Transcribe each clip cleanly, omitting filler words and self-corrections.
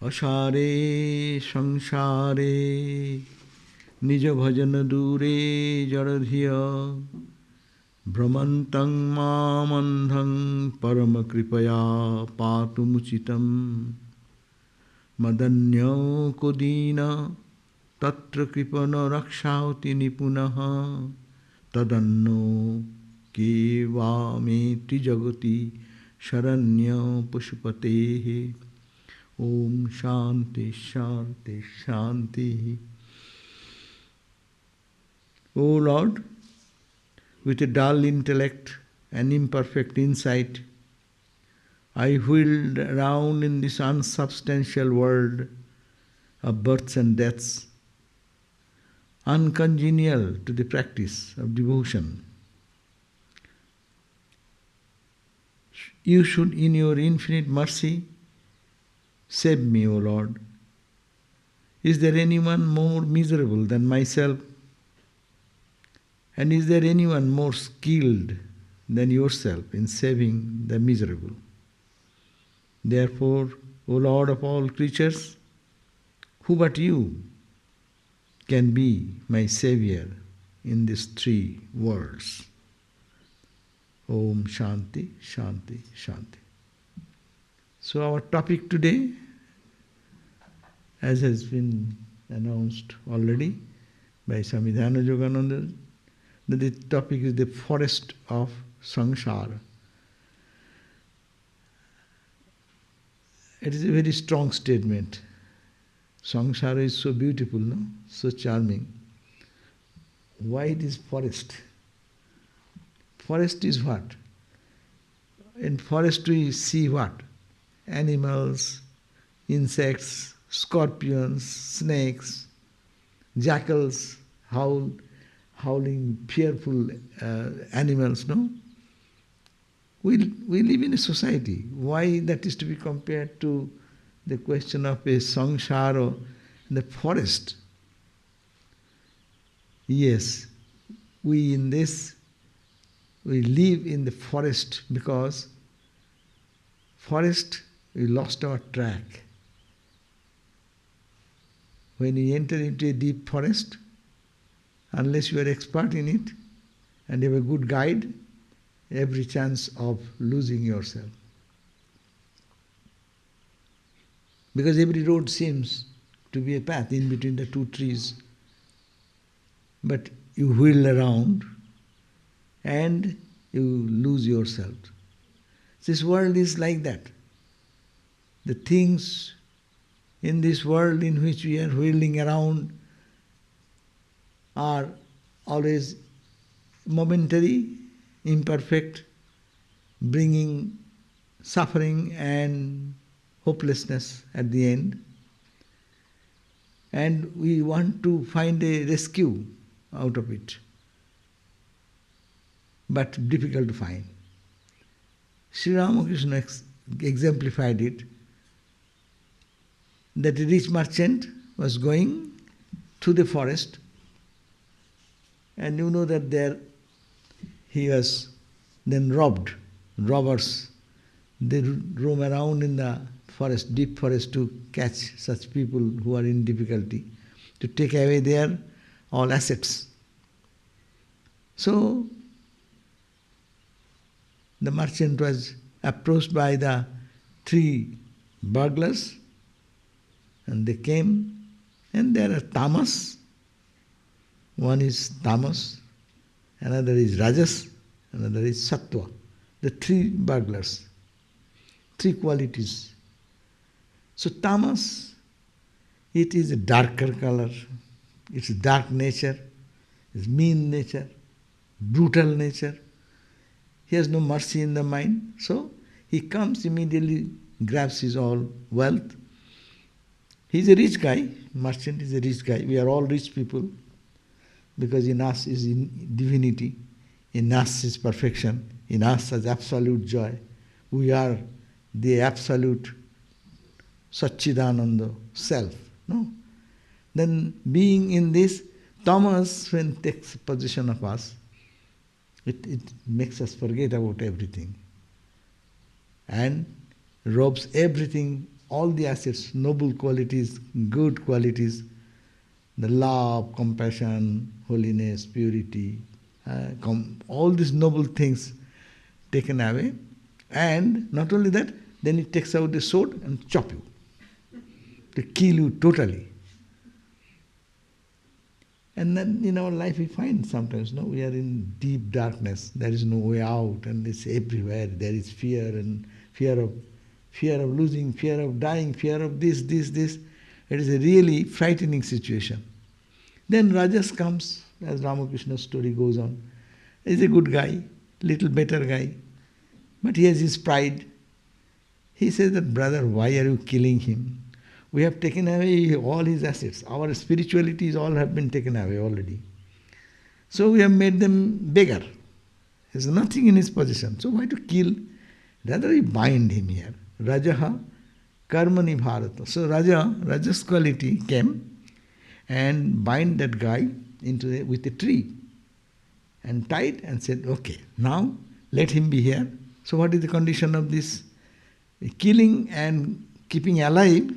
असारे संसारे निज भजन दूरे जड़धिया भ्रमन्तं मामन्धं परम कृपया पातु मुचितं मदन्यो कुदीन तत्र कृपण रक्षाति निपुनः तदन्नो केवामेति जगति शरण्य पशुपतेः ओम शांति शांति शांति. O Lord, with a dull intellect and imperfect insight, I wheeled around in this unsubstantial world of births and deaths, uncongenial to the practice of devotion. You should, in your infinite mercy, save me, O Lord. Is there anyone more miserable than myself? And is there anyone more skilled than yourself in saving the miserable? Therefore, O Lord of all creatures, who but you can be my savior in these three worlds? Om Shanti, Shanti, Shanti. So our topic today, as has been announced already by Swami Sarvadevananda, that the topic is the forest of Samsara. It is a very strong statement. Samsara is so beautiful, no? So charming. Why it is forest? Forest is what? In forest we see what? Animals, insects, scorpions, snakes, jackals, howling, fearful animals, no? We live in a society. Why that is to be compared to the question of a samsara in the forest? Yes, we live in the forest because forest, we lost our track. When you enter into a deep forest, unless you are expert in it and you have a good guide, every chance of losing yourself. Because every road seems to be a path in between the two trees. But you wheel around and you lose yourself. This world is like that. The things in this world in which we are wheeling around are always momentary, imperfect, bringing suffering and hopelessness at the end. And we want to find a rescue out of it, but difficult to find. Sri Ramakrishna exemplified it, that a rich merchant was going through the forest, and you know that there he was then robbed. Robbers, they roam around in the forest, deep forest, to catch such people who are in difficulty, to take away their all assets. So the merchant was approached by the three burglars, and they came, and there are tamas. One is tamas, another is rajas, another is sattva. The three burglars, three qualities. So tamas, it is a darker color, it's dark nature, it's mean nature, brutal nature. He has no mercy in the mind. So he comes immediately, grabs his all wealth. He's a rich guy, merchant is a rich guy. We are all rich people because in us is in divinity, in us is perfection, in us is absolute joy. We are the absolute Satchidananda self. No? Then being in this, tamas, when takes possession of us, it makes us forget about everything and robs everything all the assets, noble qualities, good qualities, the love, compassion, holiness, purity, all these noble things taken away. And not only that, then it takes out the sword and chop you, to kill you totally. And then in our life we find sometimes, no, we are in deep darkness. There is no way out, and it's everywhere. There is fear and fear of losing, fear of dying, fear of this. It is a really frightening situation. Then Rajas comes, as Ramakrishna's story goes on. He's a good guy, little better guy, but he has his pride. He says that, brother, why are you killing him? We have taken away all his assets. Our spiritualities all have been taken away already. So we have made them beggar. There's nothing in his possession. So why to kill? Rather we bind him here. Rajaha karmani bharata. So Raja's quality came and bind that guy with a tree and tied and said, okay, now let him be here. So what is the condition of this? Killing and keeping alive,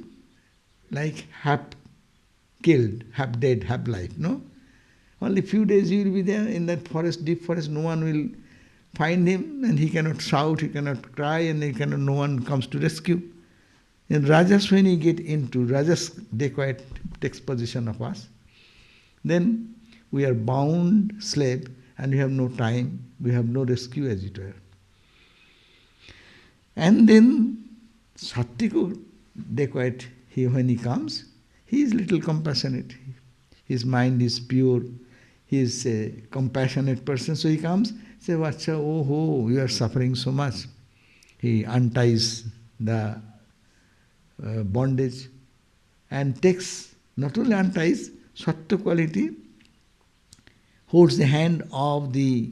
like half killed, half dead, half life, no? Only few days he will be there in that forest, deep forest, no one will find him, and he cannot shout, he cannot cry, and no one comes to rescue. In Rajas, when you get into, Rajas dacoit takes possession of us, then we are bound slave, and we have no time, we have no rescue, as it were. And then Sattvic dacoit, when he comes, he is little compassionate. His mind is pure. He is a compassionate person. So he comes, says, Vacha, oh, you are suffering so much. He unties the bondage and takes, not only unties, Sattva quality, holds the hand of the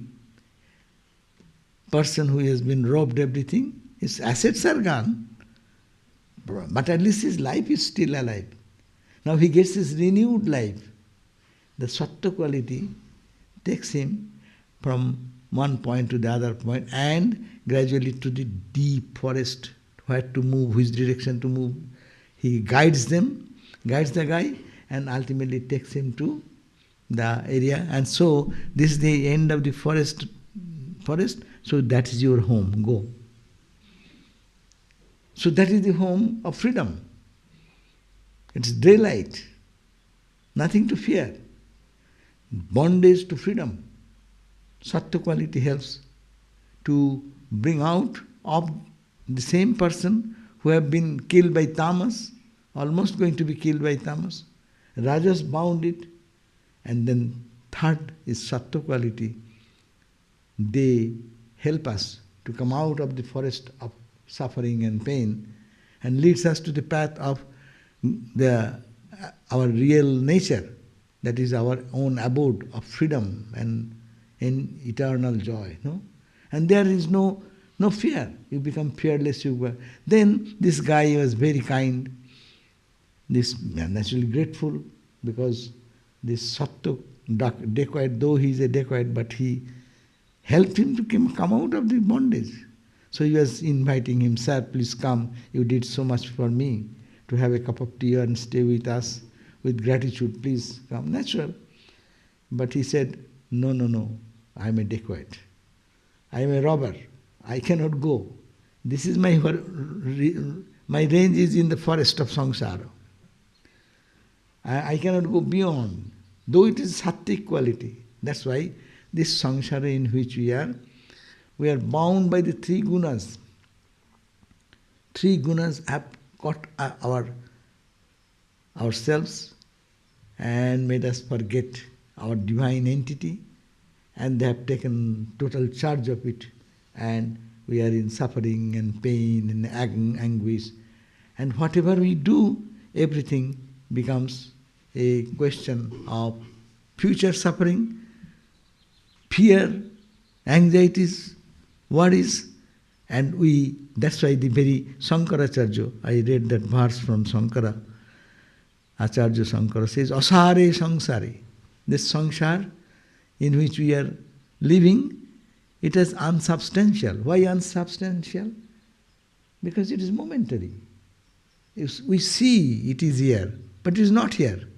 person who has been robbed everything. His assets are gone, but at least his life is still alive. Now he gets his renewed life. The Sattva quality takes him from one point to the other point and gradually to the deep forest, where to move, which direction to move. He guides the guy, and ultimately takes him to the area. And so this is the end of the forest, so that is your home, go. So that is the home of freedom. It's daylight, nothing to fear. Bondage to freedom. Sattva quality helps to bring out of the same person who have been killed by tamas, almost going to be killed by tamas. Rajas bound it, and then third is Sattva quality. They help us to come out of the forest of suffering and pain and leads us to the path of our real nature, that is our own abode of freedom and in eternal joy. No? And there is no fear. You become fearless. Then this guy was very kind, this naturally grateful, because this Sattva dacoit, though he is a dacoit, but he helped him to come out of the bondage. So he was inviting him, sir, please come, you did so much for me, to have a cup of tea and stay with us with gratitude, please come. Natural. But he said, no, I am a dacoit. I am a robber. I cannot go. This is my range is in the forest of Samsara. I cannot go beyond, though it is sattvic quality. That's why this Samsara in which we are bound by the three gunas. Three gunas have caught ourselves and made us forget our divine entity, and they have taken total charge of it, and we are in suffering and pain and anguish. And whatever we do, everything becomes a question of future suffering, fear, anxieties, worries, and that's why the very Shankaracharya, I read that verse from Shankara, Acharya Shankara says, Asare samsare. This samsara in which we are living, it is unsubstantial. Why unsubstantial? Because it is momentary. We see it is here, but it is not here.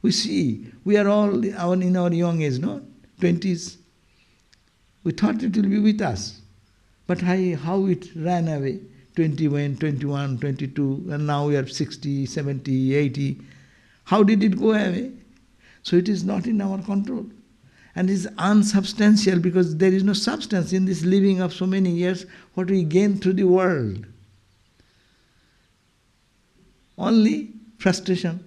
We see, we are all in our young age, no? 20s. We thought it will be with us. But how it ran away, 21, 21, 22, and now we are 60, 70, 80. How did it go away? So it is not in our control. And it is unsubstantial because there is no substance in this living of so many years, what we gain through the world. Only frustration.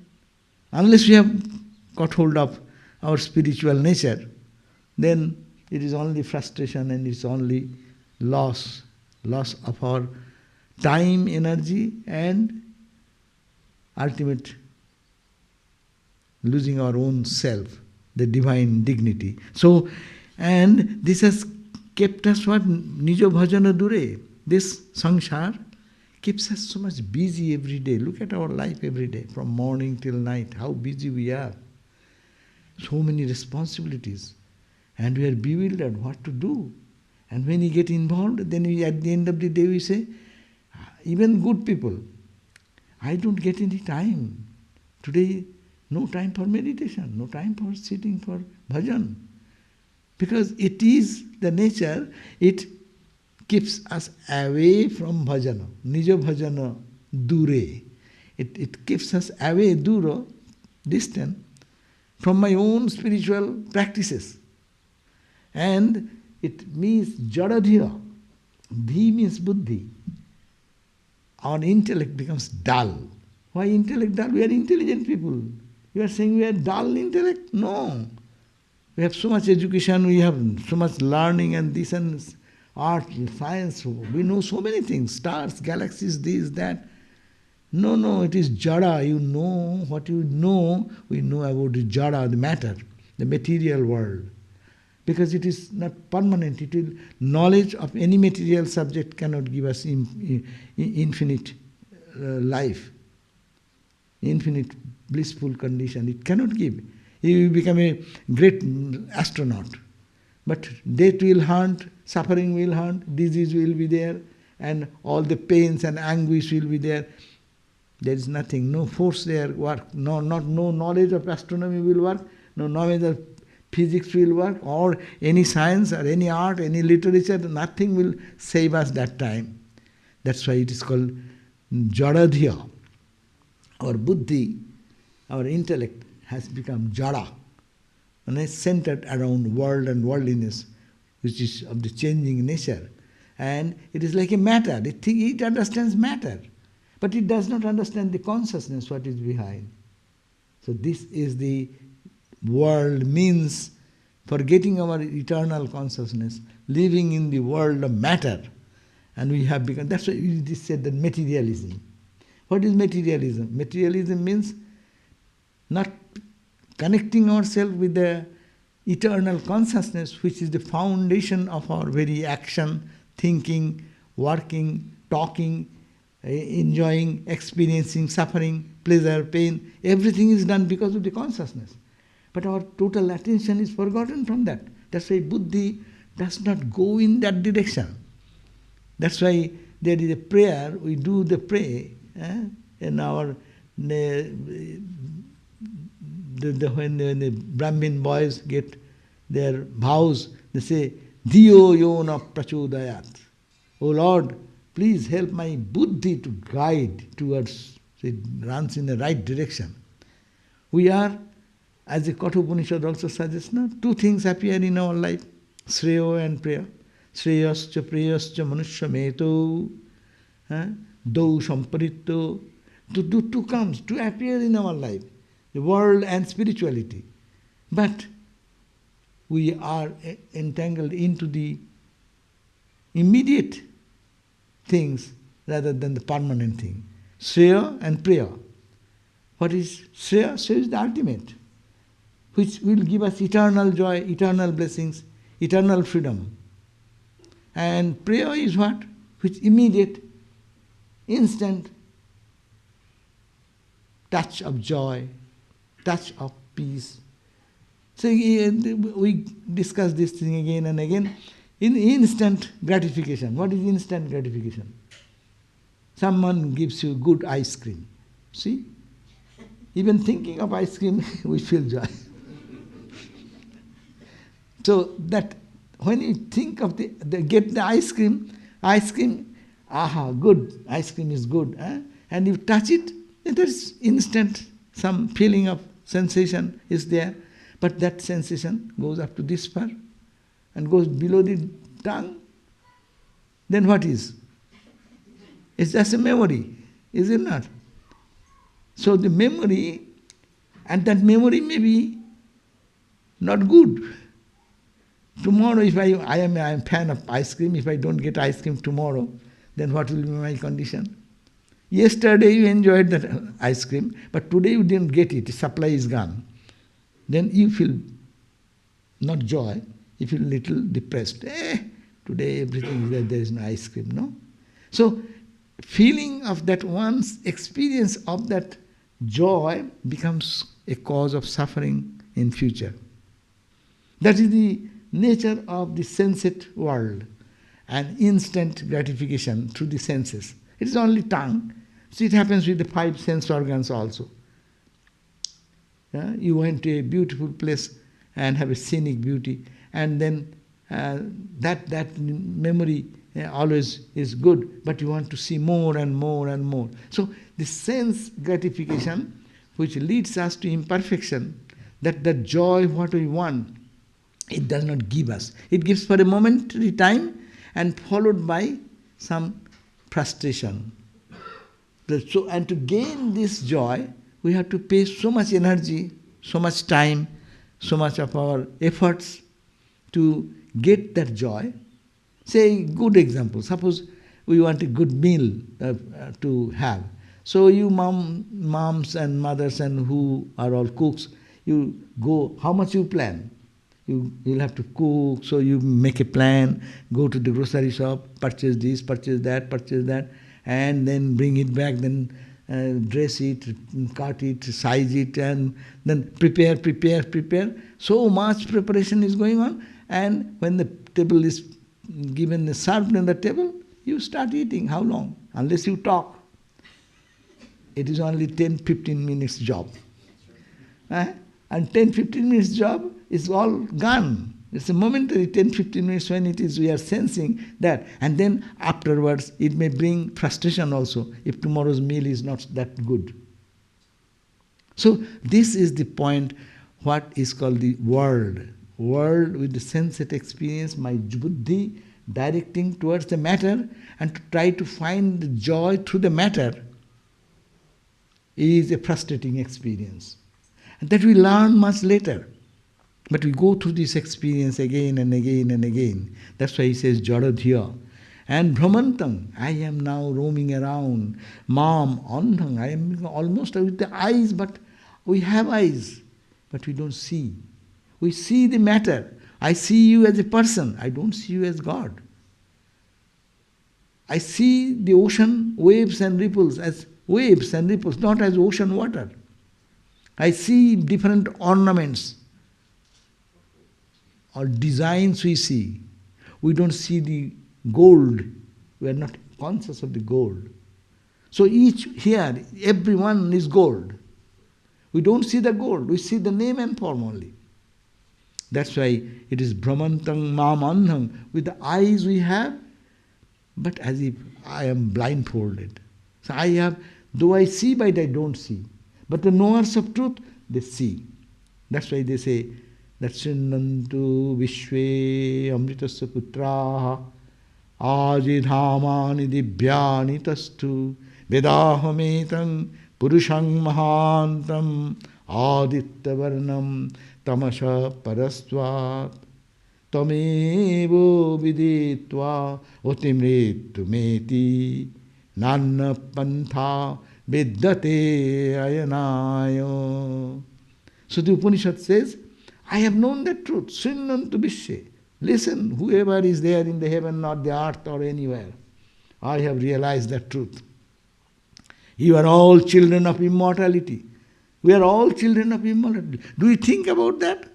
Unless we have got hold of our spiritual nature, then it is only frustration and it's only loss of our time, energy, and ultimate losing our own self, the divine dignity. So, and this has kept us what? Nijo bhajana dure. This samsara keeps us so much busy every day. Look at our life every day, from morning till night, how busy we are. So many responsibilities. And we are bewildered what to do. And when we get involved, then at the end of the day we say, even good people, I don't get any time. Today, no time for meditation, no time for sitting for bhajan. Because it is the nature, it keeps us away from bhajana. Nijo bhajana dure. It keeps us away, duro, distant, from my own spiritual practices. And it means jaradhira. Dhi means buddhi. Our intellect becomes dull. Why intellect dull? We are intelligent people. You are saying we are dull intellect? No. We have so much education, we have so much learning and this and art, science. We know so many things. Stars, galaxies, this, that. No, it is jada. You know what you know. We know about the jada, the matter, the material world. Because it is not permanent. It will, knowledge of any material subject cannot give us infinite life, infinite blissful condition. It cannot give. You become a great astronaut. But death will haunt, suffering will haunt, disease will be there, and all the pains and anguish will be there. There is nothing, no force there work, no knowledge of astronomy will work, no knowledge of physics will work, or any science or any art, any literature, nothing will save us that time. That's why it is called jaradhya. Our buddhi, our intellect has become jada, and is centered around world and worldliness, which is of the changing nature. And it is like a matter. It understands matter, but it does not understand the consciousness, what is behind. So this is the world, means forgetting our eternal consciousness, living in the world of matter. And we have become, that's why it is said that materialism. What is materialism? Materialism means not connecting ourselves with the eternal consciousness, which is the foundation of our very action, thinking, working, talking, enjoying, experiencing, suffering, pleasure, pain. Everything is done because of the consciousness. But our total attention is forgotten from that. That's why buddhi does not go in that direction. That's why there is a prayer, we do the prayer, in our, when the Brahmin boys get their vows, they say, Dhiyo yona prachodayat. Oh Lord, please help my buddhi to guide towards, so it runs in the right direction. We are, as the Kathopanishad also suggests, no? Two things appear in our life, Shreyo and prayer. Shreyascha preyascha manushyameto, dau samparito. Two comes, two appear in our life, the world and spirituality. But we are entangled into the immediate things rather than the permanent thing. Shreya and prayer. What is Shreya? Shreya is the ultimate, which will give us eternal joy, eternal blessings, eternal freedom. And prayer is what? Which immediate, instant touch of joy, touch of peace. So we discuss this thing again and again. In instant gratification. What is instant gratification? Someone gives you good ice cream. See? Even thinking of ice cream, we feel joy. So that when you think of get the ice cream, aha, good, ice cream is good. And you touch it, and there is instant, some feeling of sensation is there. But that sensation goes up to this far and goes below the tongue. Then what is? It's just a memory, is it not? So the memory, and that memory may be not good. Tomorrow, if I am a fan of ice cream, if I don't get ice cream tomorrow, then what will be my condition? Yesterday you enjoyed that ice cream, but today you didn't get it, the supply is gone. Then you feel not joy, you feel little depressed. Today everything is there is no ice cream, no? So, feeling of that one's experience of that joy becomes a cause of suffering in future. That is the nature of the sensate world, and instant gratification through the senses. It is only tongue. So it happens with the 5 sense organs also. You went to a beautiful place and have a scenic beauty, and then that memory always is good, but you want to see more and more and more. So the sense gratification, which leads us to imperfection, that the joy what we want, it does not give us. It gives for a momentary time and followed by some frustration. So, and to gain this joy, we have to pay so much energy, so much time, so much of our efforts to get that joy. Say, good example, suppose we want a good meal to have. So you moms and mothers and who are all cooks, you go, how much you plan? You'll have to cook, so you make a plan, go to the grocery shop, purchase this, purchase that, and then bring it back, then dress it, cut it, size it, and then prepare. So much preparation is going on, and when the table is given, served on the table, you start eating. How long? Unless you talk. It is only 10-15 minutes job. And 10-15 minutes job is all gone. It's a momentary 10-15 minutes when it is we are sensing that. And then afterwards it may bring frustration also if tomorrow's meal is not that good. So this is the point, what is called the world. World with the sensate experience, my buddhi directing towards the matter and to try to find the joy through the matter is a frustrating experience. And that we learn much later. But we go through this experience again and again and again. That's why he says, Jadadhya. And Brahmantam, I am now roaming around. Mam, Andhang, I am almost with the eyes, but we have eyes, but we don't see. We see the matter. I see you as a person. I don't see you as God. I see the ocean waves and ripples as waves and ripples, not as ocean water. I see different ornaments or designs we see. We don't see the gold. We are not conscious of the gold. So each here, everyone is gold. We don't see the gold. We see the name and form only. That's why it is Brahmantang Mamandhang. With the eyes we have, but as if I am blindfolded. So I have, though I see, but I don't see. But the knowers of truth, they see. That's why they say, that Srinnantu Vishwe Amritasya Putraha Ajidhamani Dibhyani Tastu Vedahametang Purushang Mahantam Aditya Varnam Tamasha Parasvat Tamevo Viditva Otimritu Meti Nanna Pantha Vidyate Ayanayo. So the Upanishad says, I have known the truth. Srinnantu Vishwe. Listen, whoever is there in the heaven or the earth or anywhere, I have realized the truth. You are all children of immortality. We are all children of immortality. Do you think about that?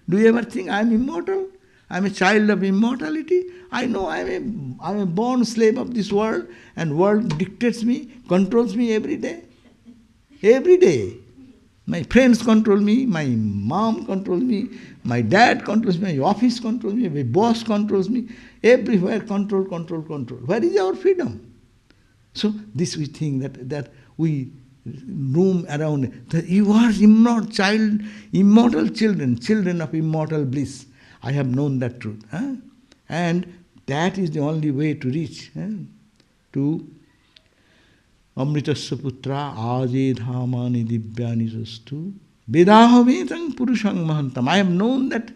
Do you ever think I am immortal? I am a child of immortality? I know I am a born slave of this world, and world dictates me, controls me every day. Every day. My friends control me, my mom controls me, my dad controls me, my office controls me, my boss controls me. Everywhere control, control, control. Where is our freedom? So this we think that we roam around. That you are immortal children, children of immortal bliss. I have known that truth. And that is the only way to reach to Amritasya putra aje dhamani divyani sastu vedahavetang purushang mahantam. I have known that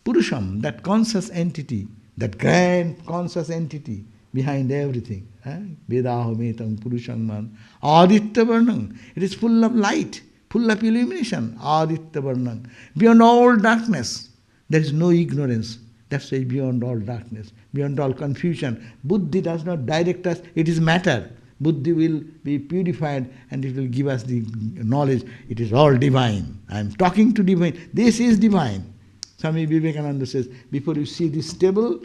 purusham, that conscious entity, that grand conscious entity behind everything. Vedahavetang purushang mahantam. Aditya varnang. It is full of light, full of illumination. Aditya varnang. Beyond all darkness, there is no ignorance. That's why beyond all darkness, beyond all confusion. Buddhi does not direct us, it is matter. Buddhi will be purified and it will give us the knowledge. It is all divine. I am talking to divine. This is divine. Swami Vivekananda says, before you see this table,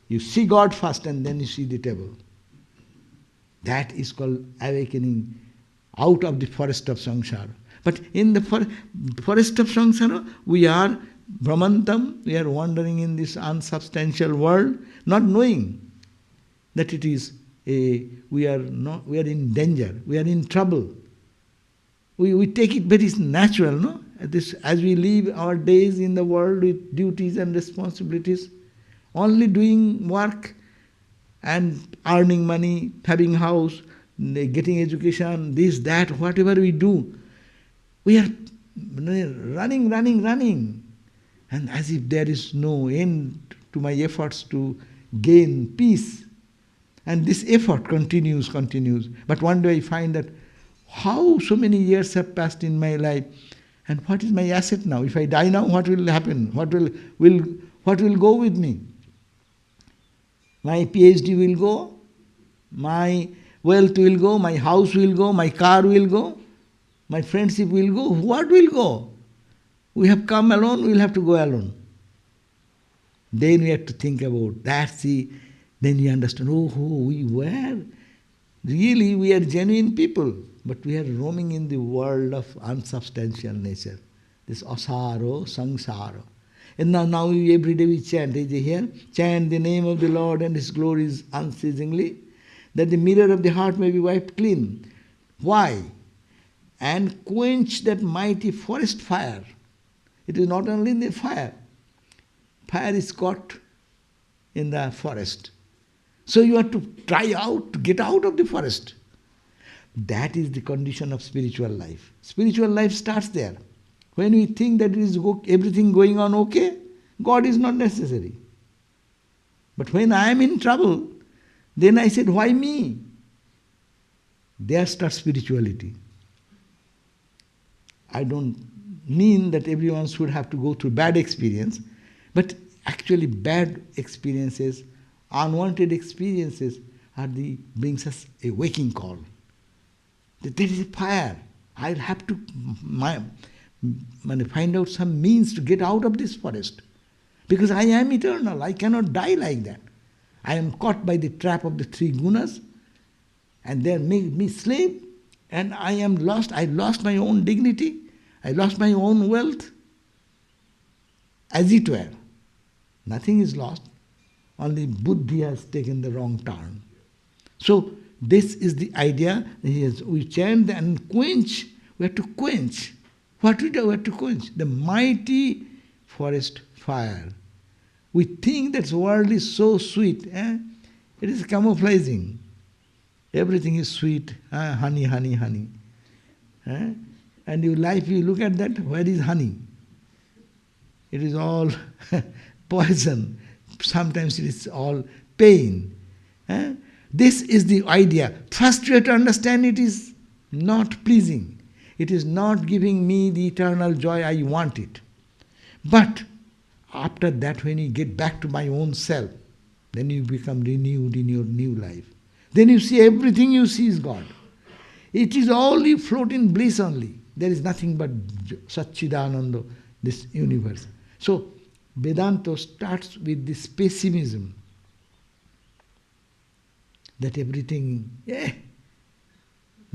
you see God first and then you see the table. That is called awakening out of the forest of samsara. But in the forest of samsara, we are Brahmantam, we are wandering in this unsubstantial world, not knowing that it is we are in danger, we are in trouble. We take it very natural, no? As we live our days in the world with duties and responsibilities, only doing work and earning money, having house, getting education, this, that, whatever we do, we are running. And as if there is no end to my efforts to gain peace. And this effort continues. But one day I find that how so many years have passed in my life, and what is my asset now? If I die now, what will happen? What will go with me? My PhD will go, my wealth will go, my house will go, my car will go, my friendship will go. What will go? We have come alone, we will have to go alone. Then we have to think about that. Then we understand, we are genuine people, but we are roaming in the world of unsubstantial nature. This asaro, samsara. And now every day we chant, did you hear? Chant the name of the Lord and His glories unceasingly, that the mirror of the heart may be wiped clean. Why? And quench that mighty forest fire. It is not only in the fire. Fire is caught in the forest. So you have to try out to get out of the forest. That is the condition of spiritual life. Spiritual life starts there. When we think that it is everything going on okay, God is not necessary. But when I am in trouble, then I said, why me? There starts spirituality. I don't mean that everyone should have to go through bad experience, but actually bad experiences, unwanted experiences brings us a waking call. That there is a fire. I'll have to find out some means to get out of this forest. Because I am eternal. I cannot die like that. I am caught by the trap of the three gunas, and they make me slave, and I am lost. I lost my own dignity. I lost my own wealth. As it were. Nothing is lost. Only buddhi has taken the wrong turn. So this is the idea. We chant and quench. We have to quench. What we do? We have to quench the mighty forest fire. We think that the world is so sweet. It is camouflaging. Everything is sweet. Honey, honey, honey. And your life, you look at that, where is honey? It is all poison. Sometimes it is all pain. This is the idea. First you have to understand it is not pleasing. It is not giving me the eternal joy I want it. But after that, when you get back to my own self, then you become renewed in your new life. Then you see everything you see is God. It is all you float in bliss only. There is nothing but Satchidananda, this universe. So Vedanta starts with this pessimism that everything,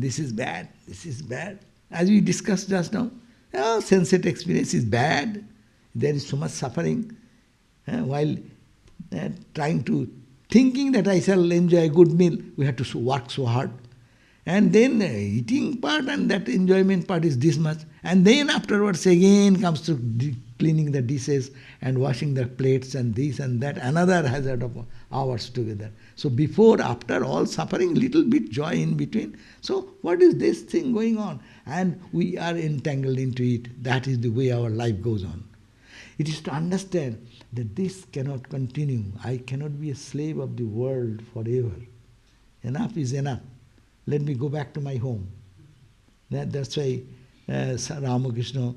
this is bad, this is bad. As we discussed just now, sensate experience is bad. There is so much suffering. While trying to, thinking that I shall enjoy a good meal, we have to work so hard. And then eating part and that enjoyment part is this much. And then afterwards again comes to cleaning the dishes and washing the plates and this and that, another hazard of hours together. So before, after, all suffering, little bit joy in between. So what is this thing going on? And we are entangled into it. That is the way our life goes on. It is to understand that this cannot continue. I cannot be a slave of the world forever. Enough is enough. Let me go back to my home. That's why Ramakrishna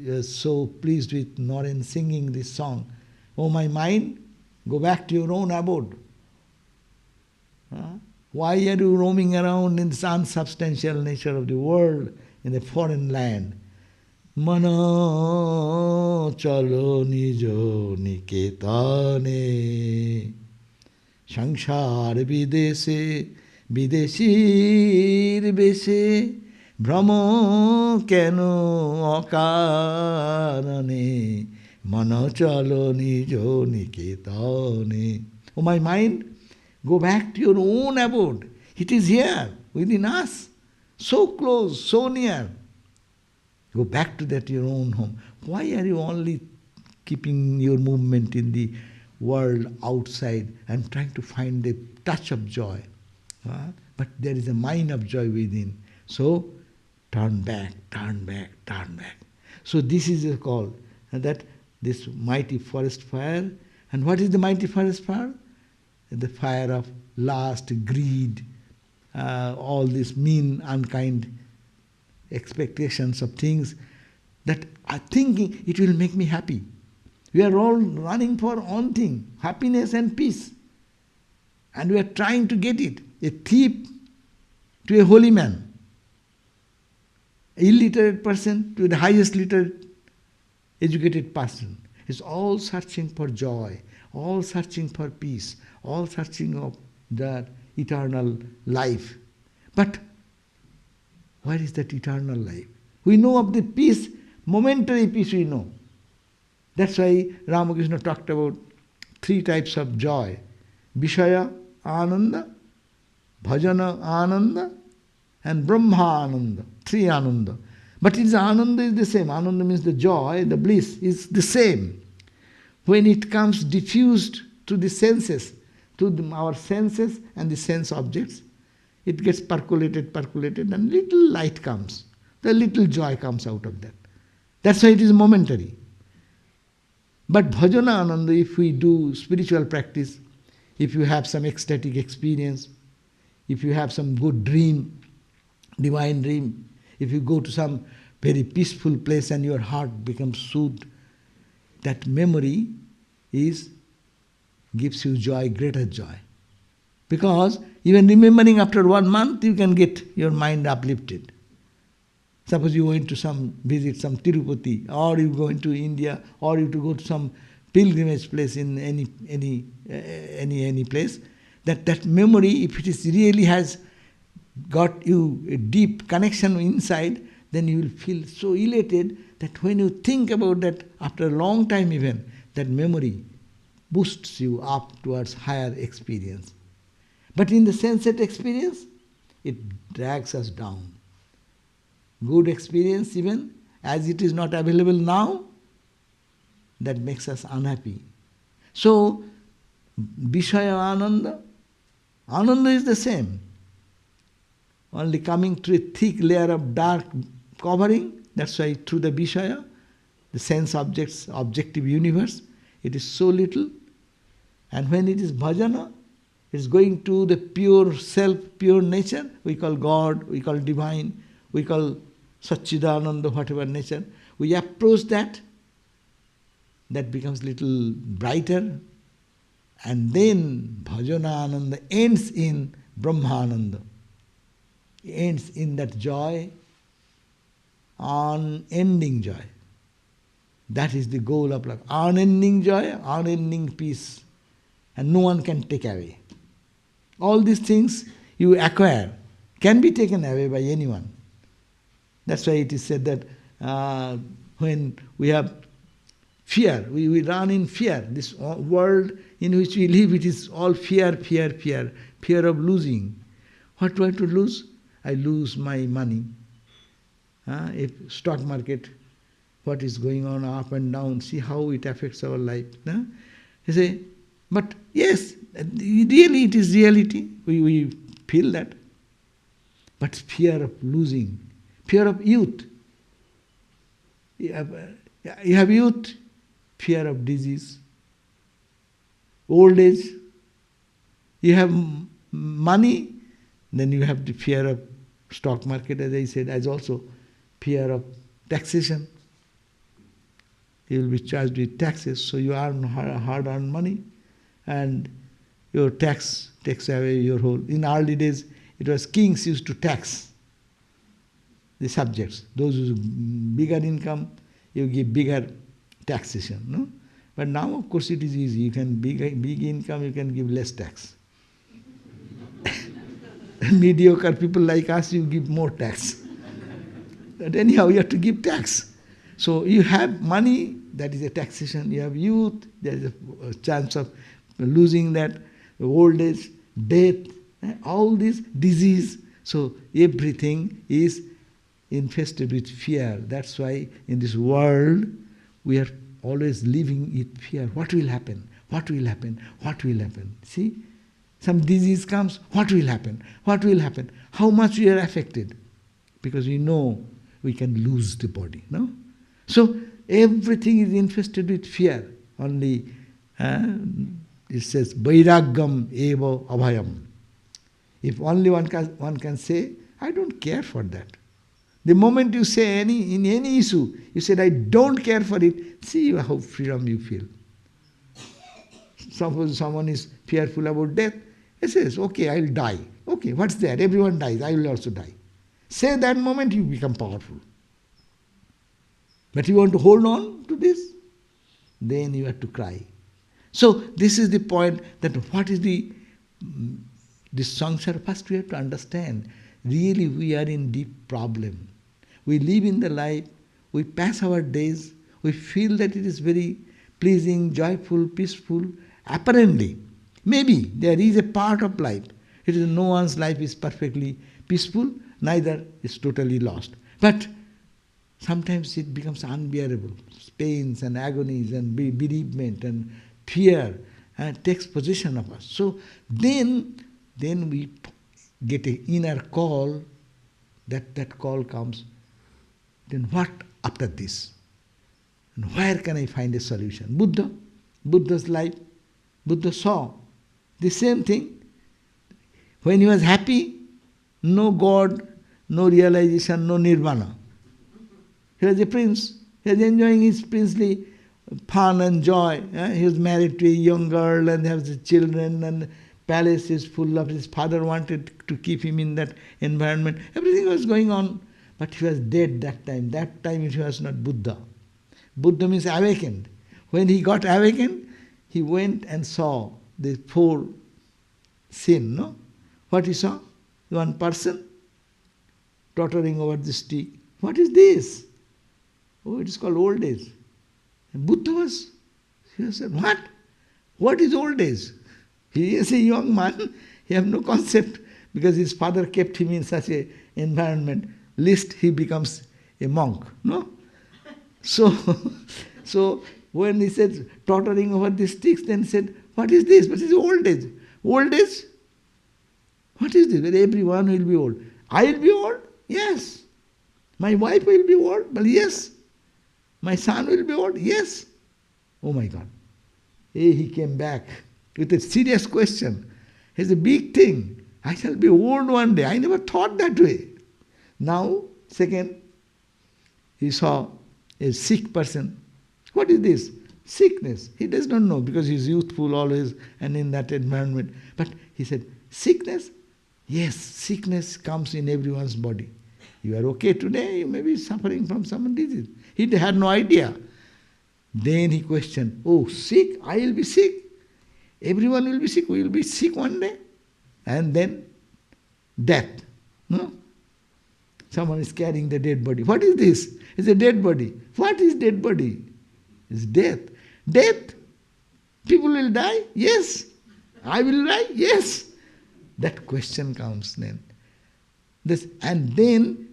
is so pleased with Naren singing this song. Oh my mind, go back to your own abode. Why are you roaming around in this unsubstantial nature of the world in a foreign land? Mana chalo nijo niketane Samsara videse Bideshir beshe Brahmo keno akarane Mana chalo nijo niketane. Oh my mind, go back to your own abode. It is here, within us. So close, so near. Go back to that your own home. Why are you only keeping your movement in the world outside and trying to find a touch of joy? But there is a mine of joy within. So turn back, turn back, turn back. So this is a call, that this mighty forest fire. And what is the mighty forest fire? The fire of lust, greed, all these mean, unkind expectations of things that are thinking it will make me happy. We are all running for one thing, happiness and peace. And we are trying to get it. A thief to a holy man, illiterate person to the highest literate, educated person, is all searching for joy, all searching for peace, all searching of the eternal life. But where is that eternal life? We know of the peace, momentary peace we know. That's why Ramakrishna talked about 3 types of joy. Vishaya Ananda, Bhajana Ananda, and Brahma Ananda. 3 Ananda. But its Ananda is the same. Ananda means the joy, the bliss is the same. When it comes diffused to the senses, to our senses and the sense objects, it gets percolated, and little light comes. The little joy comes out of that. That's why it is momentary. But Bhajana Ananda, if we do spiritual practice, if you have some ecstatic experience, if you have some good dream, divine dream, if you go to some very peaceful place and your heart becomes soothed, that memory gives you joy, greater joy. Because even remembering after 1 month, you can get your mind uplifted. Suppose you went to visit some Tirupati, or you go into India, or you to go to some pilgrimage place in any place, that memory, if it is really has got you a deep connection inside, then you will feel so elated that when you think about that after a long time even, that memory boosts you up towards higher experience. But in the sensate experience, it drags us down. Good experience even, as it is not available now, that makes us unhappy. So, Vishaya Ananda, Ananda is the same. Only coming through a thick layer of dark covering, that's why through the Vishaya, the sense objects, objective universe, it is so little. And when it is bhajana, it's going to the pure self, pure nature, we call God, we call divine, we call Satchidananda, whatever nature. We approach that becomes little brighter, and then bhajana ananda ends in brahmananda, ends in that joy, unending joy. That is the goal of life. Unending joy, unending peace, and no one can take away. All these things you acquire can be taken away by anyone. That's why it is said that when we have fear, we run in fear. This world in which we live, it is all fear, fear, fear. Fear of losing. What do I to lose? I lose my money. If stock market, what is going on up and down, see how it affects our life. You say, but yes, really it is reality. We feel that. But fear of losing, fear of youth. You have youth, fear of disease. Old age, you have money, then you have the fear of stock market, as I said, as also fear of taxation. You will be charged with taxes, so you earn hard-earned money, and your tax takes away your whole. In early days, it was kings used to tax the subjects. Those with bigger income, you give bigger taxation. No? But now, of course, it is easy. You can big income, you can give less tax. Mediocre people like us, you give more tax. But anyhow, you have to give tax. So you have money, that is a taxation. You have youth, there is a chance of losing that. Old age, death, all this disease. So everything is infested with fear. That's why in this world we are always living with fear. What will happen? What will happen? What will happen? See? Some disease comes, what will happen? What will happen? How much we are affected? Because we know we can lose the body. No? So everything is infested with fear. Only it says, Vairagam eva abhayam. If only one can say, I don't care for that. The moment you say in any issue, you said, I don't care for it, see how freedom you feel. Suppose someone is fearful about death, he says, okay, I'll die. Okay, what's there? Everyone dies, I will also die. Say that moment, you become powerful. But you want to hold on to this, then you have to cry. So this is the point, that what is this samsara? First we have to understand, really we are in deep problem. We live in the life, we pass our days, we feel that it is very pleasing, joyful, peaceful, apparently. Maybe there is a part of life. It is no one's life is perfectly peaceful, neither is totally lost. But sometimes it becomes unbearable. Pains and agonies and bereavement and fear takes possession of us. So then we get an inner call, that call comes. Then what after this? And where can I find a solution? Buddha's life, Buddha saw the same thing. When he was happy, no God, no realization, no nirvana. He was a prince. He was enjoying his princely fun and joy. He was married to a young girl and has children, and palace is full of his father wanted to keep him in that environment. Everything was going on. But he was dead that time. That time he was not Buddha. Buddha means awakened. When he got awakened, he went and saw the four sin, no? What he saw? One person tottering over the stick. What is this? Oh, it is called old age. And Buddha he said, what? What is old age? He is a young man. He has no concept because his father kept him in such an environment. Least he becomes a monk, no? So when he said tottering over the sticks, then he said, what is this? What is old age? Old age? What is this? Well, everyone will be old. I will be old? Yes. My wife will be old? Well, yes. My son will be old? Yes. Oh my God. He came back with a serious question. It's a big thing. I shall be old one day. I never thought that way. Now, second, he saw a sick person. What is this? Sickness. He does not know because he is youthful always and in that environment. But he said, sickness? Yes, sickness comes in everyone's body. You are okay today, you may be suffering from some disease. He had no idea. Then he questioned, oh, sick? I will be sick. Everyone will be sick. We will be sick one day. And then death. No? Someone is carrying the dead body. What is this? It's a dead body. What is dead body? It's death. Death? People will die? Yes. I will die? Yes. That question comes then. And then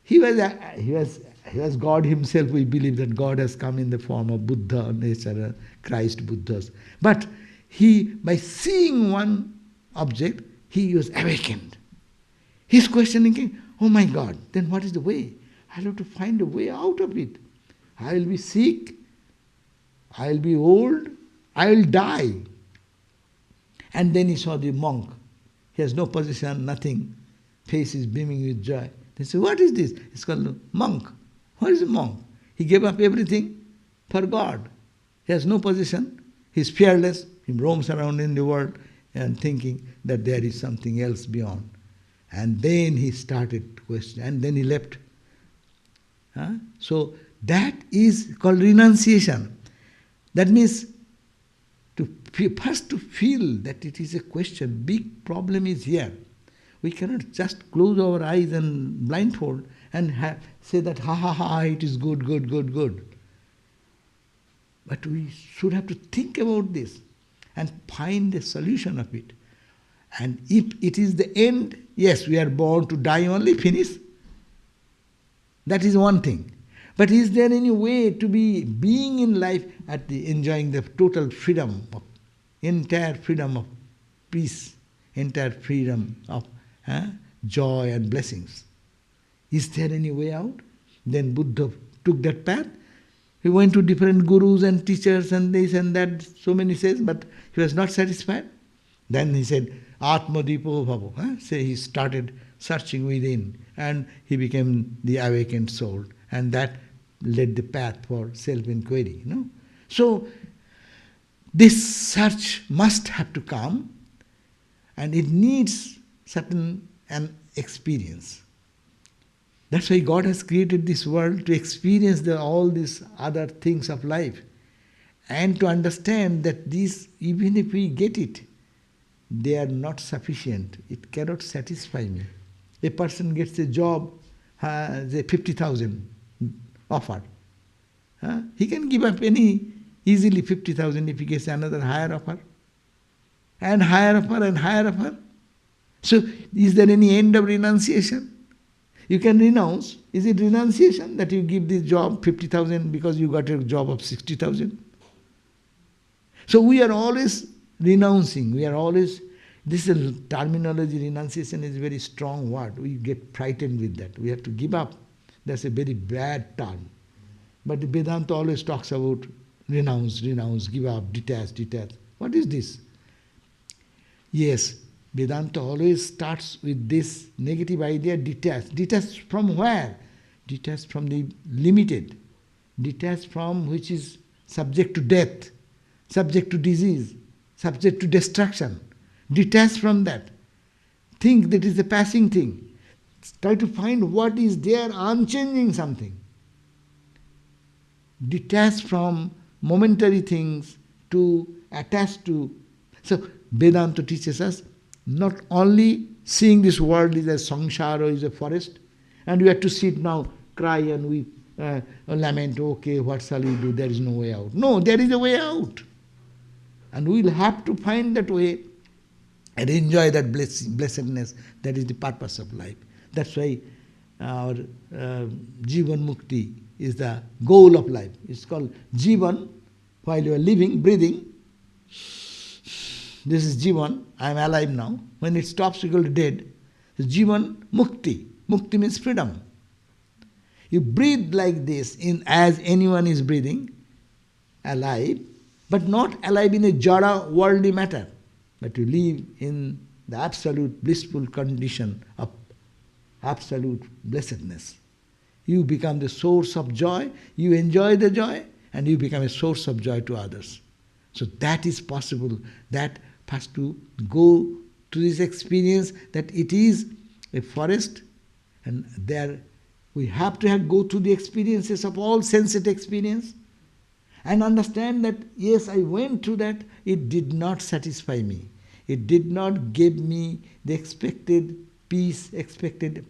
he was God himself. We believe that God has come in the form of Buddha, nature, Christ, Buddhas. But he, by seeing one object, he was awakened. His questioning came, oh my God, then what is the way? I'll have to find a way out of it. I will be sick, I will be old, I will die. And then he saw the monk. He has no position, nothing. Face is beaming with joy. They say, what is this? It's called a monk. What is a monk? He gave up everything for God. He has no position. He's fearless. He roams around in the world and thinking that there is something else beyond. And then he started questioning. And then he left. So that is called renunciation. That means first to feel that it is a question. Big problem is here. We cannot just close our eyes and blindfold and say that, ha ha ha, it is good, good, good, good. But we should have to think about this and find a solution of it. And if it is the end, yes, we are born to die only, finish. That is one thing. But is there any way to be being in life at the enjoying the total freedom, entire freedom of peace, entire freedom of joy and blessings? Is there any way out? Then Buddha took that path. He went to different gurus and teachers and this and that, so many says, but he was not satisfied. Then he said, Atmadipo Bhavo. So he started searching within and he became the awakened soul. And that led the path for self-inquiry. So this search must have to come, and it needs certain an experience. That's why God has created this world to experience all these other things of life and to understand that these, even if we get it, they are not sufficient. It cannot satisfy me. A person gets a job, say 50,000 offered. He can give up easily 50,000 if he gets another higher offer. And higher offer and higher offer. So, is there any end of renunciation? You can renounce. Is it renunciation that you give this job 50,000 because you got a job of 60,000? So we are always renouncing. We are always, this is a terminology, renunciation is a very strong word. We get frightened with that. We have to give up. That's a very bad term. But the Vedanta always talks about renounce, give up, detach. What is this? Yes, Vedanta always starts with this negative idea, detach. Detach from where? Detach from the limited. Detach from which is subject to death, subject to disease, subject to destruction. Detach from that. Think that is a passing thing. Try to find what is there, unchanging something. Detach from momentary things to attach to. So Vedanta teaches us not only seeing this world is a samsara, is a forest, and we have to sit now, cry and weep, lament, okay, what shall we do? There is no way out. No, there is a way out. And we will have to find that way and enjoy that blessedness. That is the purpose of life. That's why our Jivan Mukti is the goal of life. It's called Jivan, while you are living, breathing. This is Jivan, I am alive now. When it stops, we go to dead. It's Jivan Mukti. Mukti means freedom. You breathe like this as anyone is breathing, alive, but not alive in a jara, worldly matter, but you live in the absolute blissful condition of absolute blessedness. You become the source of joy, you enjoy the joy, and you become a source of joy to others. So that is possible. That has to go to this experience that it is a forest, and there we have to go through the experiences of all sensate experience and understand that yes, I went through that, it did not satisfy me. It did not give me the expected peace, expected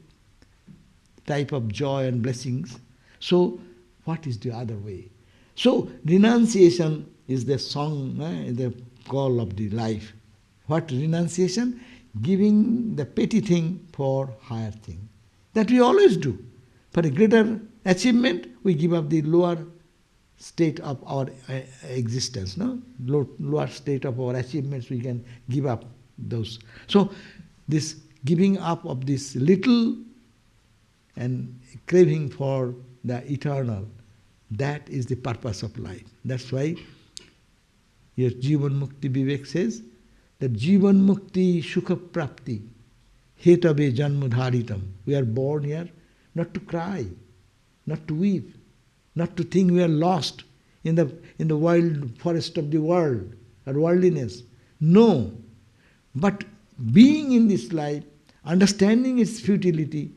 type of joy and blessings. So, what is the other way? So, renunciation is the song, the call of the life. What renunciation? Giving the petty thing for higher thing. That we always do. For a greater achievement, we give up the lower state of our existence. No? Lower state of our achievements, we can give up those. So, this giving up of this little and craving for the eternal, that is the purpose of life. That's why your Jivan Mukti Vivek says that Jivan Mukti Sukha Prapti Hetabe Janmudharitam. We are born here not to cry, not to weep, not to think we are lost in the wild forest of the world or worldliness. No. But being in this life, understanding its futility,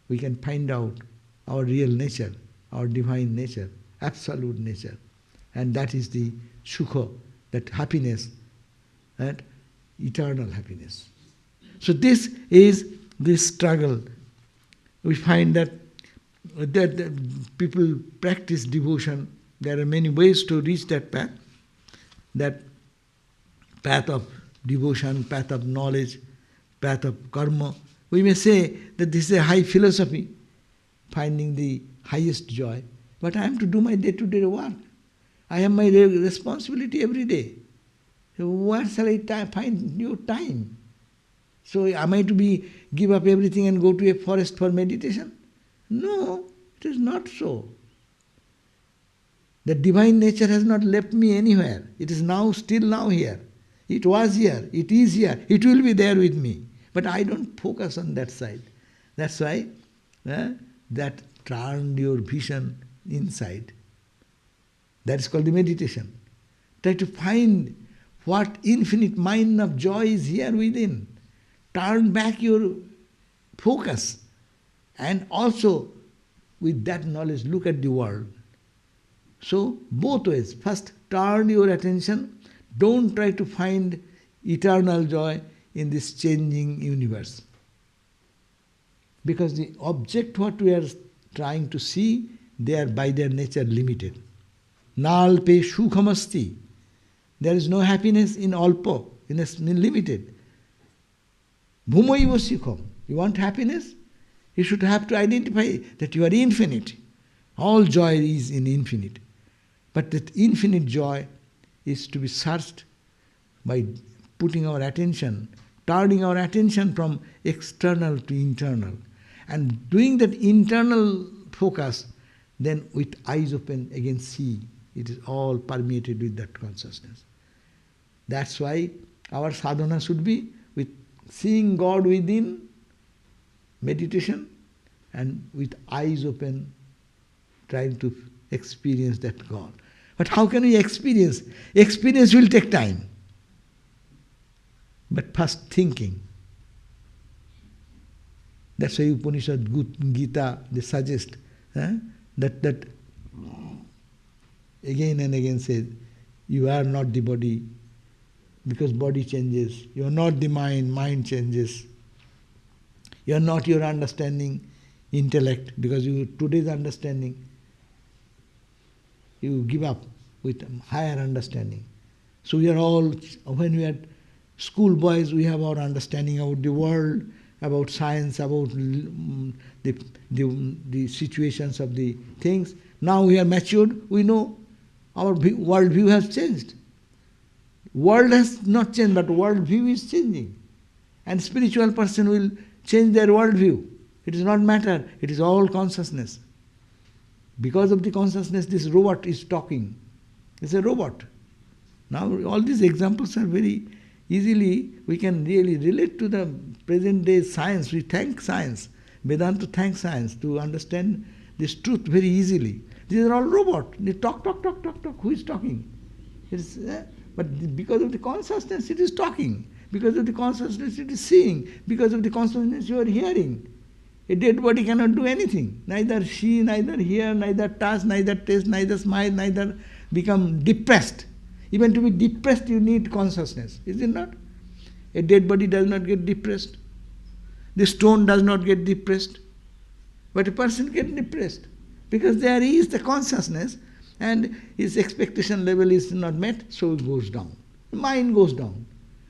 we can find out our real nature, our divine nature, absolute nature. And that is the sukha, that happiness, that eternal happiness. So this is this struggle. We find that people practice devotion. There are many ways to reach that path of devotion, path of knowledge, path of karma. We may say that this is a high philosophy, finding the highest joy. But I am to do my day-to-day work. I have my responsibility every day. So where shall I find your time? So am I to give up everything and go to a forest for meditation? No, it is not so. The divine nature has not left me anywhere. It is now, still now here. It was here, it is here, it will be there with me. But I don't focus on that side. That's why that turned your vision inside. That is called the meditation. Try to find what infinite mine of joy is here within. Turn back your focus. And also, with that knowledge, look at the world. So, both ways. First, turn your attention. Don't try to find eternal joy in this changing universe. Because the object what we are trying to see, they are by their nature limited. Nalpe sukhamasti. There is no happiness in alpo, in limited. Bhumaiva sukham. You want happiness? You should have to identify that you are infinite. All joy is in infinite. But that infinite joy is to be searched by putting our attention, turning our attention from external to internal. And doing that internal focus, then with eyes open again see. It is all permeated with that consciousness. That's why our sadhana should be with seeing God within, meditation, and with eyes open, trying to experience that God. But how can we experience? Experience will take time. But first thinking. That's why Upanishad, Gita, they suggest that again and again says, you are not the body, because body changes. You are not the mind, mind changes. You are not your understanding, intellect, because today's understanding, you give up with higher understanding. So we are all, when we are schoolboys, we have our understanding about the world, about science, about the situations of the things. Now we are matured, we know our world view has changed. World has not changed, but world view is changing. And spiritual person will change their world view. It does not matter, it is all consciousness. Because of the consciousness, this robot is talking. It's a robot. Now all these examples are very easily, we can really relate to the present day science. We thank science. Vedanta thanks science to understand this truth very easily. These are all robots. They talk. Who is talking? But because of the consciousness, it is talking. Because of the consciousness, it is seeing. Because of the consciousness, you are hearing. A dead body cannot do anything. Neither see, neither hear, neither touch, neither taste, neither smile, neither become depressed. Even to be depressed, you need consciousness. Is it not? A dead body does not get depressed. The stone does not get depressed. But a person gets depressed because there is the consciousness and his expectation level is not met, so it goes down. The mind goes down.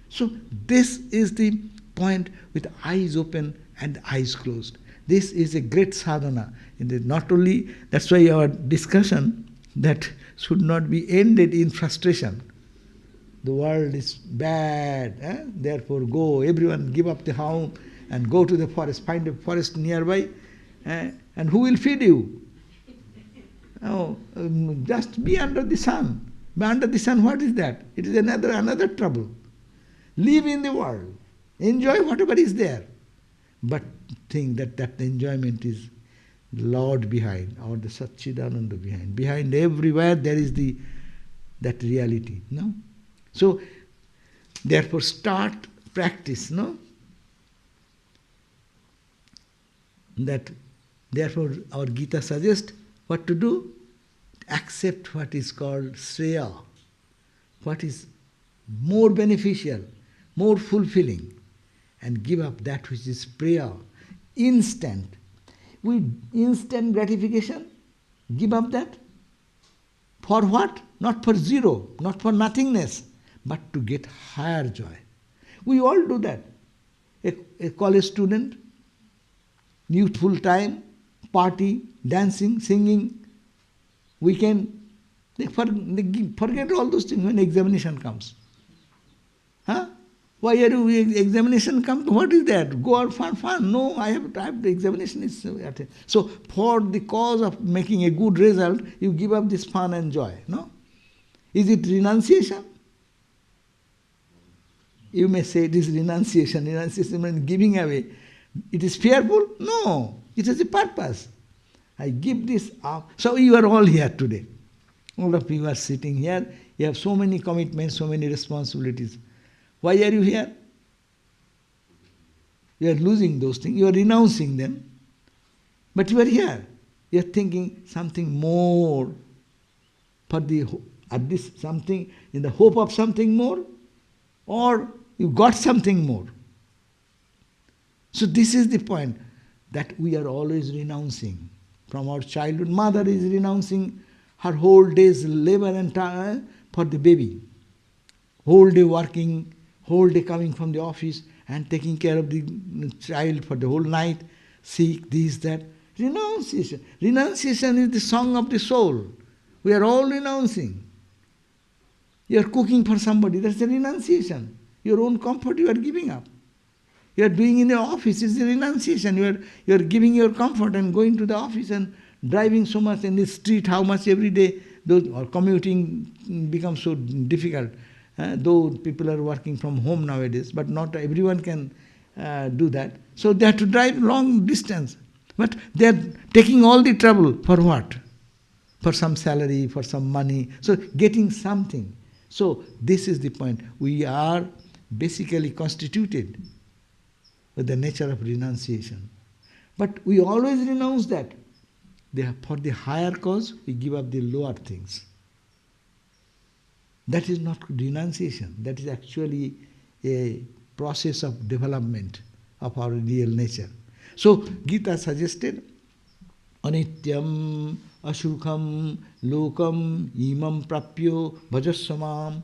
So this is the point with eyes open and eyes closed. This is a great sadhana. Not only, that's why our discussion that should not be ended in frustration. The world is bad, therefore go, everyone give up the home and go to the forest, find a forest nearby, and who will feed you? Oh, just be under the sun. Be under the sun, what is that? It is another trouble. Live in the world. Enjoy whatever is there. But think that the enjoyment is Lord behind, or the Satchidananda behind. Behind everywhere there is that reality. No? So, therefore start practice, no? That, therefore our Gita suggests what to do? Accept what is called Shreya, what is more beneficial, more fulfilling, and give up that which is Priya, instant. With instant gratification, give up that. For what? Not for zero, not for nothingness, but to get higher joy. We all do that. A college student, youthful time, party, dancing, singing, weekend, they forget all those things when examination comes. Huh? Why are you, examination come? What is that? Go out for fun. No, I have the examination is so for the cause of making a good result, you give up this fun and joy. No? Is it renunciation? You may say it is renunciation. Renunciation means giving away. It is fearful? No. It has a purpose. I give this up. So you are all here today. All of you are sitting here. You have so many commitments, so many responsibilities. Why are you here? You are losing those things. You are renouncing them. But you are here. You are thinking something more for something in the hope of something more, or you got something more. So this is the point, that we are always renouncing. From our childhood, mother is renouncing her whole day's labor and time for the baby. Whole day working, whole day coming from the office and taking care of the child for the whole night, seek this, that. Renunciation. Renunciation is the song of the soul. We are all renouncing. You are cooking for somebody, that's a renunciation. Your own comfort you are giving up. You are doing in the office, it's a renunciation. You are giving your comfort and going to the office and driving so much in the street, how much every day, or commuting becomes so difficult. Though people are working from home nowadays, but not everyone can do that. So they have to drive long distance. But they are taking all the trouble for what? For some salary, for some money. So getting something. So this is the point. We are basically constituted with the nature of renunciation. But we always renounce that. For the higher cause, we give up the lower things. That is not renunciation. That is actually a process of development of our real nature. So Gita suggested, Anityam, Ashukham, Lokam, Imam Prapyo, Bhajassamam.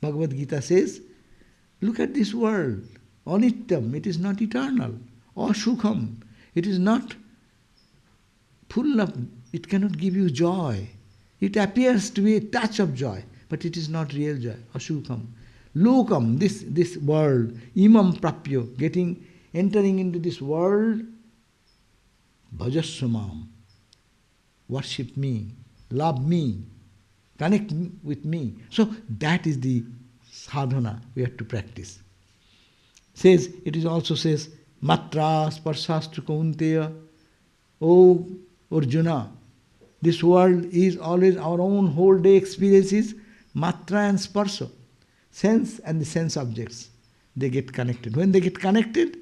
Bhagavad Gita says, look at this world. Anityam, it is not eternal. Ashukham, it is not full of, it cannot give you joy. It appears to be a touch of joy, but it is not real joy. Ashukham. Lokam, this world, Imam Prapyo, entering into this world, Bhajassamam. Worship me, love me, connect with me. So that is the sadhana we have to practice. It also says, Matra sparsastu kaunteya. O Arjuna, this world is always our own whole day experiences, matra and sparsa, sense and the sense objects. They get connected. When they get connected,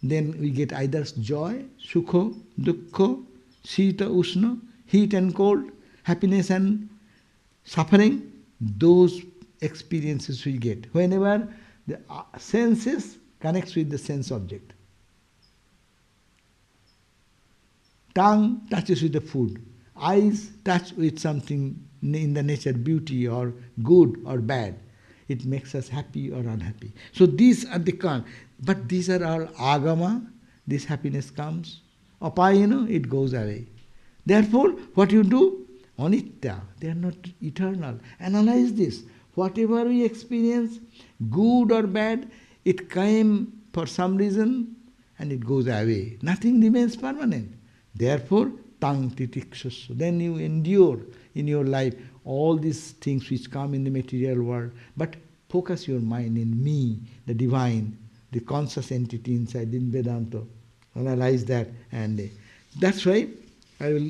then we get either joy, sukho, dukkho, sita, usna, heat and cold, happiness and suffering. Those experiences we get. Whenever the senses connects with the sense object. Tongue touches with the food. Eyes touch with something in the nature, beauty or good or bad. It makes us happy or unhappy. So these are the but these are all agama. This happiness comes. Apayana, it goes away. Therefore, what you do? Anitya. They are not eternal. Analyze this. Whatever we experience, good or bad, it came for some reason and it goes away. Nothing remains permanent. Therefore, tang titikshasya. Then you endure in your life all these things which come in the material world, but focus your mind in me, the divine, the conscious entity inside in Vedanta. Analyze that, and that's why I will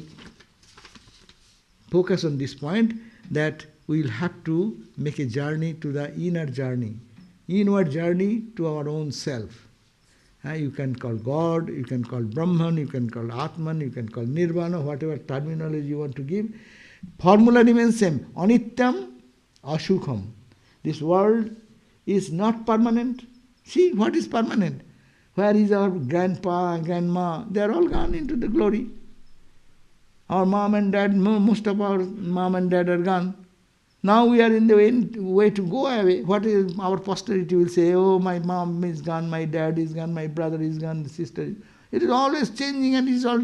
focus on this point, that we will have to make a journey to the inward journey to our own self. You can call God, you can call Brahman, you can call Atman, you can call Nirvana, whatever terminology you want to give. Formula remains same. Anityam, Ashukham. This world is not permanent. See, what is permanent? Where is our grandpa, grandma? They are all gone into the glory. Our mom and dad, most of our mom and dad are gone. Now we are in the way to go away. What is our posterity will say, oh, my mom is gone, my dad is gone, my brother is gone, the sister is... It is always changing and it is all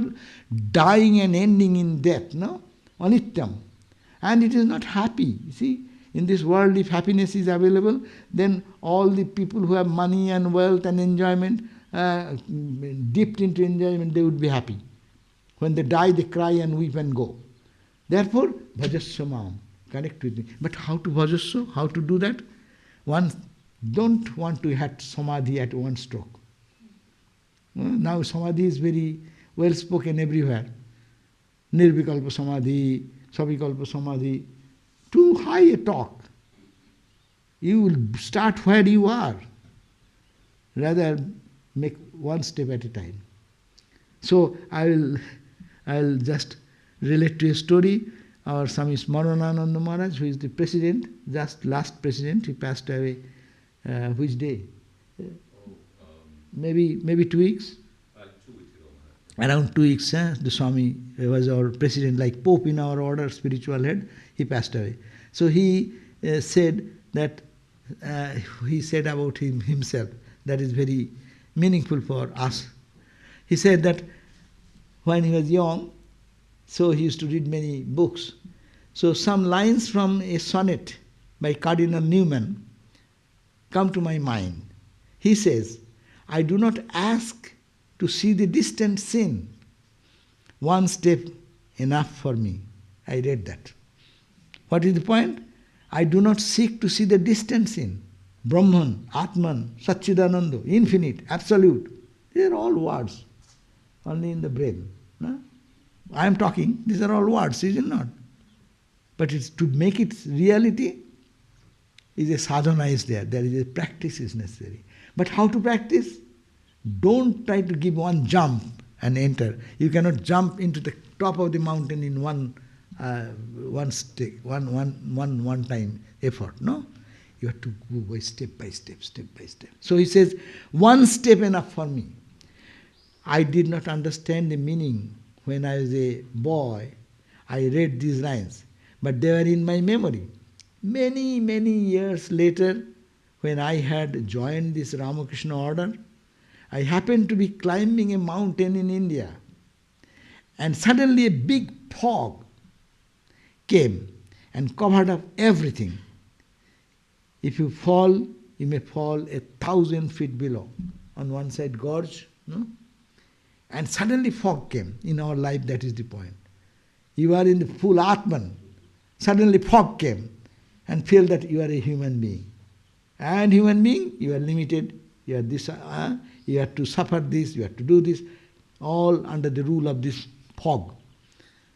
dying and ending in death, no? Anityam. And it is not happy. You see, in this world, if happiness is available, then all the people who have money and wealth and enjoyment, dipped into enjoyment, they would be happy. When they die, they cry and weep and go. Therefore, bhajasya mam. Connect with me. But how to bhajasya? How to do that? One don't want to have samadhi at one stroke. Now samadhi is very well spoken everywhere. Nirvikalpa samadhi, savikalpa samadhi. Too high a talk. You will start where you are. Rather make one step at a time. So I'll just relate to a story. Our Swami Sarvadevananda Maharaj, who is the president, just last president, he passed away which day? Maybe 2 weeks? 2 weeks ago. Around 2 weeks, the Swami was our president, like Pope in our order, spiritual head, he passed away. So he said that, he said about himself, that is very meaningful for us. He said that when he was young, so he used to read many books. So some lines from a sonnet by Cardinal Newman come to my mind. He says, I do not ask to see the distant sin. One step enough for me. I read that. What is the point? I do not seek to see the distant sin. Brahman, Atman, Satchidananda, infinite, absolute. These are all words, only in the brain. No? I am talking, these are all words, is it not? But it's to make it reality, is a sadhana is there. There is a practice is necessary. But how to practice? Don't try to give one jump and enter. You cannot jump into the top of the mountain in one time effort. No? You have to go by step by step. So he says, one step enough for me. I did not understand the meaning when I was a boy. I read these lines, but they were in my memory. Many, many years later, when I had joined this Ramakrishna order, I happened to be climbing a mountain in India, and suddenly a big fog came and covered up everything. If you fall, you may fall 1,000 feet below. On one side gorge, no? And suddenly fog came. In our life, that is the point. You are in the full Atman. Suddenly fog came and feel that you are a human being. And human being, you are limited. You are this. You have to suffer this. You have to do this. All under the rule of this fog.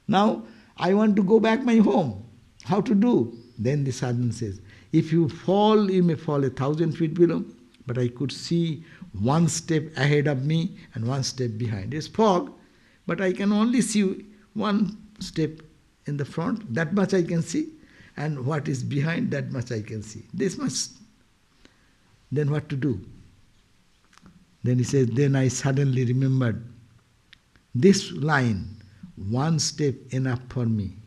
Now, I want to go back my home. How to do? Then the sadhana says, if you fall, you may fall 1,000 feet below. But I could see one step ahead of me and one step behind. It's fog, but I can only see one step in the front. That much I can see. And what is behind, that much I can see. This much. Then what to do? Then he says, then I suddenly remembered this line, one step enough for me.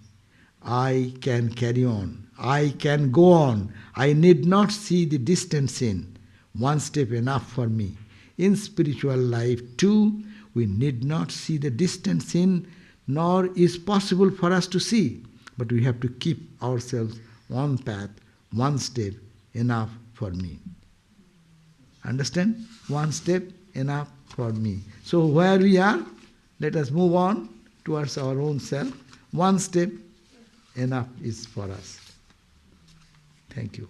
I can carry on. I can go on. I need not see the distant scene. One step enough for me. In spiritual life too, we need not see the distant scene, nor is possible for us to see. But we have to keep ourselves on path, one step enough for me. Understand? One step enough for me. So where we are, let us move on towards our own self. One step enough is for us. Thank you.